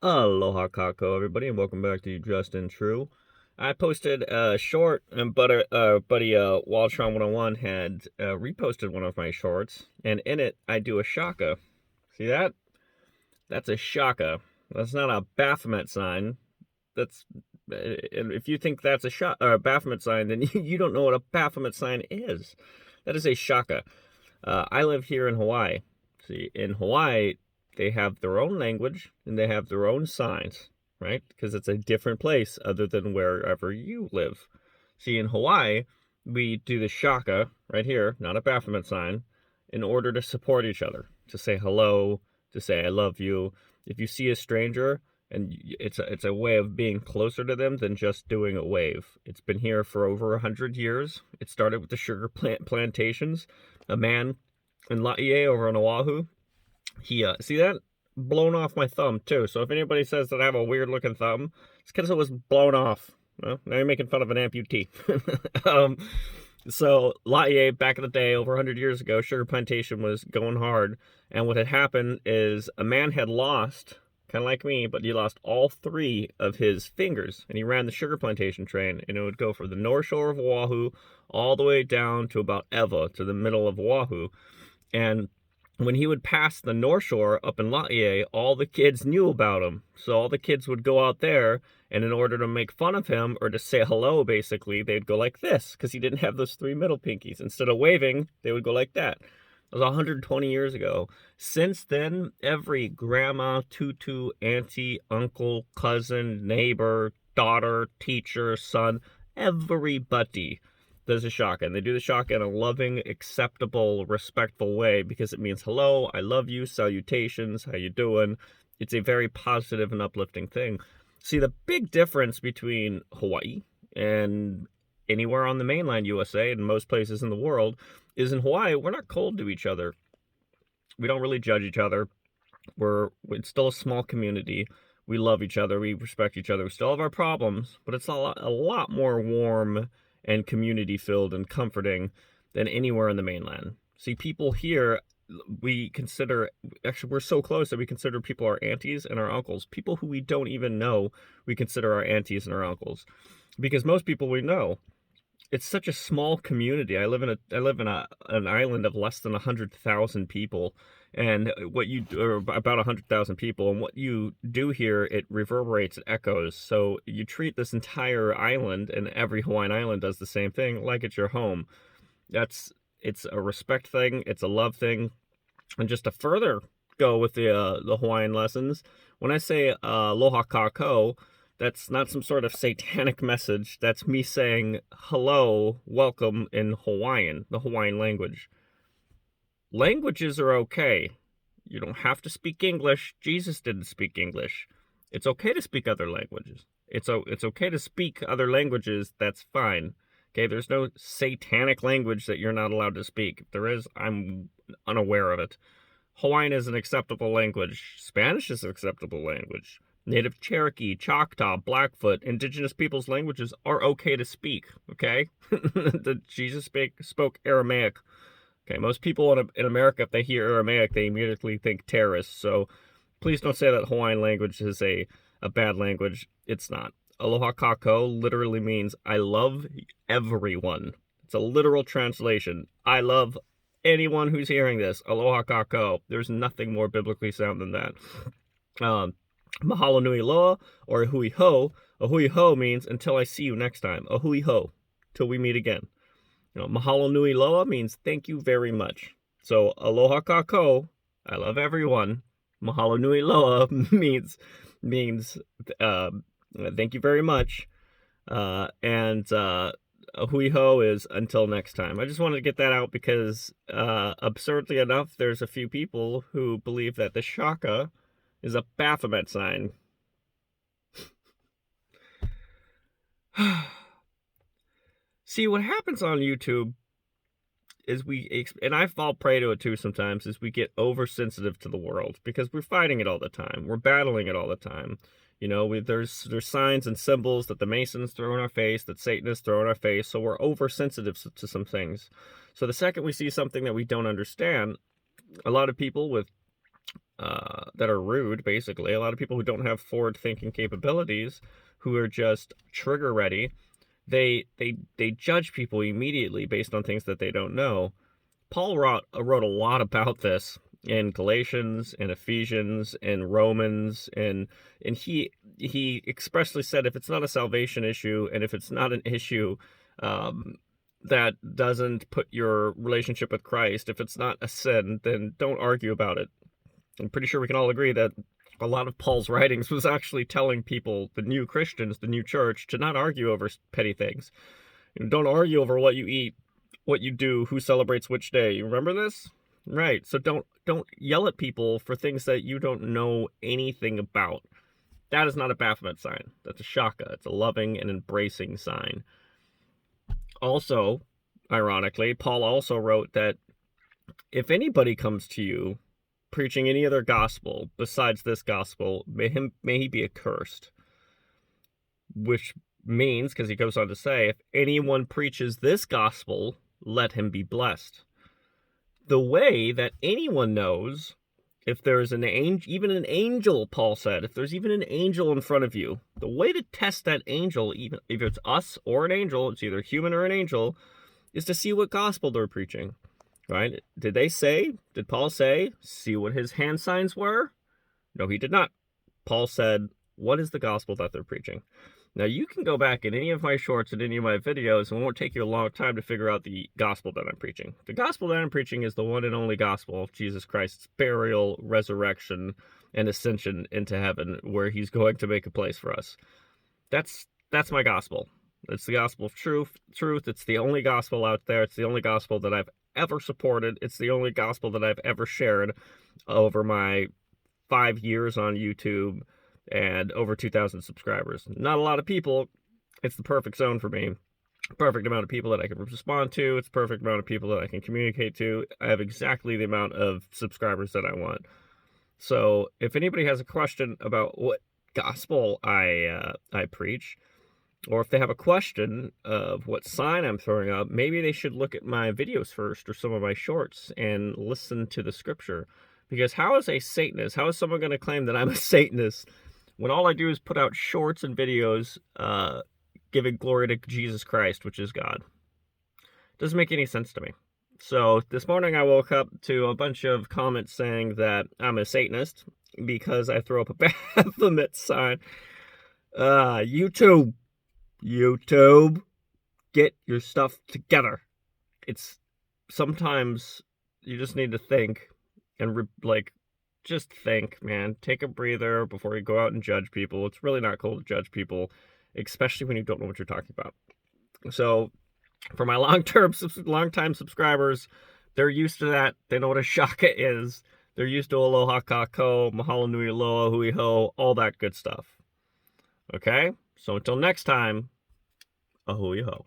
Aloha Kako, everybody, and welcome back to Just&True. I posted a short, and buddy wallytron 101 had reposted one of my shorts, and in it I do a Shaka. See that? That's a Shaka. That's not a baphomet sign. That's if you think that's a baphomet sign, then you don't know what a baphomet sign is. That is a Shaka. I live here in Hawaii. See, in Hawaii, they have their own language and they have their own signs, right? Because it's a different place other than wherever you live. See, in Hawaii, we do the Shaka right here, not a Baphomet sign, in order to support each other, to say hello, to say I love you. If you see a stranger, and it's a way of being closer to them than just doing a wave. It's been here for over 100 years. It started with the sugar plantations. A man in Laie over on Oahu, he see that blown off my thumb too. So if anybody says that I have a weird looking thumb, it's because it was blown off. Well, now you're making fun of an amputee. So Laie, back in the day, over 100 years ago, sugar plantation was going hard, and what had happened is a man had lost, kind of like me, but he lost all three of his fingers, and he ran the sugar plantation train, and it would go from the north shore of Oahu all the way down to about Ewa, to the middle of Oahu. And when he would pass the north shore up in Laie, all the kids knew about him. So all the kids would go out there, and in order to make fun of him or to say hello, basically, they'd go like this, because he didn't have those three middle pinkies. Instead of waving, they would go like that. It was 120 years ago. Since then, every grandma, tutu, auntie, uncle, cousin, neighbor, daughter, teacher, son, everybody does a Shaka. And they do the Shaka in a loving, acceptable, respectful way because it means hello, I love you, salutations, how you doing? It's a very positive and uplifting thing. See, the big difference between Hawaii and anywhere on the mainland USA and most places in the world is in Hawaii, we're not cold to each other. We don't really judge each other. It's still a small community. We love each other. We respect each other. We still have our problems, but it's a lot more warm and community-filled and comforting than anywhere in the mainland. See, people here, actually, we're so close that we consider people our aunties and our uncles. People who we don't even know, we consider our aunties and our uncles. Because most people we know, it's such a small community. I live in an island of less than 100,000 people, and about 100,000 people, and what you do here, it reverberates, it echoes. So you treat this entire island, and every Hawaiian island does the same thing, like it's your home. It's a respect thing, it's a love thing, and just to further go with the Hawaiian lessons, when I say aloha kako, that's not some sort of satanic message. That's me saying hello, welcome in Hawaiian, the Hawaiian language. Languages are okay. You don't have to speak English. Jesus didn't speak English. It's okay to speak other languages. It's okay to speak other languages. That's fine. Okay, there's no satanic language that you're not allowed to speak. If there is, I'm unaware of it. Hawaiian is an acceptable language. Spanish is an acceptable language. Native Cherokee, Choctaw, Blackfoot, indigenous peoples' languages are okay to speak, okay? Jesus spoke Aramaic. Okay, most people in America, if they hear Aramaic, they immediately think terrorists, so please don't say that Hawaiian language is a bad language. It's not. Aloha kako literally means I love everyone. It's a literal translation. I love anyone who's hearing this. Aloha kako. There's nothing more biblically sound than that. Mahalo nui loa, or hui ho. A hui ho means until I see you next time. A hui ho, till we meet again. Mahalo nui loa means thank you very much. So aloha kako, I love everyone. Mahalo nui loa means thank you very much. And a hui ho is until next time. I just wanted to get that out because absurdly enough, there's a few people who believe that the Shaka is a Baphomet sign. See, what happens on YouTube is and I fall prey to it too sometimes, is we get oversensitive to the world because we're fighting it all the time. We're battling it all the time. There's signs and symbols that the Masons throw in our face, that Satanists throw in our face, so we're oversensitive to some things. So the second we see something that we don't understand, a lot of people with that are rude, basically. A lot of people who don't have forward-thinking capabilities, who are just trigger-ready. They judge people immediately based on things that they don't know. Paul wrote a lot about this in Galatians and Ephesians and Romans, and he expressly said if it's not a salvation issue and if it's not an issue that doesn't put your relationship with Christ, if it's not a sin, then don't argue about it. I'm pretty sure we can all agree that a lot of Paul's writings was actually telling people, the new Christians, the new church, to not argue over petty things. Don't argue over what you eat, what you do, who celebrates which day. You remember this? Right. So don't yell at people for things that you don't know anything about. That is not a Baphomet sign. That's a Shaka. It's a loving and embracing sign. Also, ironically, Paul also wrote that if anybody comes to you preaching any other gospel besides this gospel, may he be accursed. Which means, because he goes on to say, if anyone preaches this gospel, let him be blessed. The way that anyone knows if there's an angel, even an angel, Paul said, if there's even an angel in front of you, the way to test that angel, even if it's us or an angel, it's either human or an angel, is to see what gospel they're preaching. Right? Did Paul say, see what his hand signs were? No, he did not. Paul said, what is the gospel that they're preaching? Now, you can go back in any of my shorts and any of my videos, and it won't take you a long time to figure out the gospel that I'm preaching. The gospel that I'm preaching is the one and only gospel of Jesus Christ's burial, resurrection, and ascension into heaven, where he's going to make a place for us. That's my gospel. It's the gospel of truth. It's the only gospel out there. It's the only gospel that I've ever supported. It's the only gospel that I've ever shared over my 5 years on YouTube and over 2,000 subscribers. Not a lot of people. It's the perfect zone for me. Perfect amount of people that I can respond to. It's the perfect amount of people that I can communicate to. I have exactly the amount of subscribers that I want. So if anybody has a question about what gospel I preach, or if they have a question of what sign I'm throwing up, maybe they should look at my videos first or some of my shorts and listen to the scripture. Because how is a Satanist, how is someone going to claim that I'm a Satanist when all I do is put out shorts and videos giving glory to Jesus Christ, which is God? Doesn't make any sense to me. So this morning I woke up to a bunch of comments saying that I'm a Satanist because I throw up a Baphomet sign. YouTube, get your stuff together. It's sometimes you just need to think and just think, man. Take a breather before you go out and judge people. It's really not cool to judge people, especially when you don't know what you're talking about. So for my long-time subscribers, they're used to that. They know what a Shaka is. They're used to Aloha kako, mahalo nui loa, hui ho, all that good stuff. Okay? So until next time, a hui ho.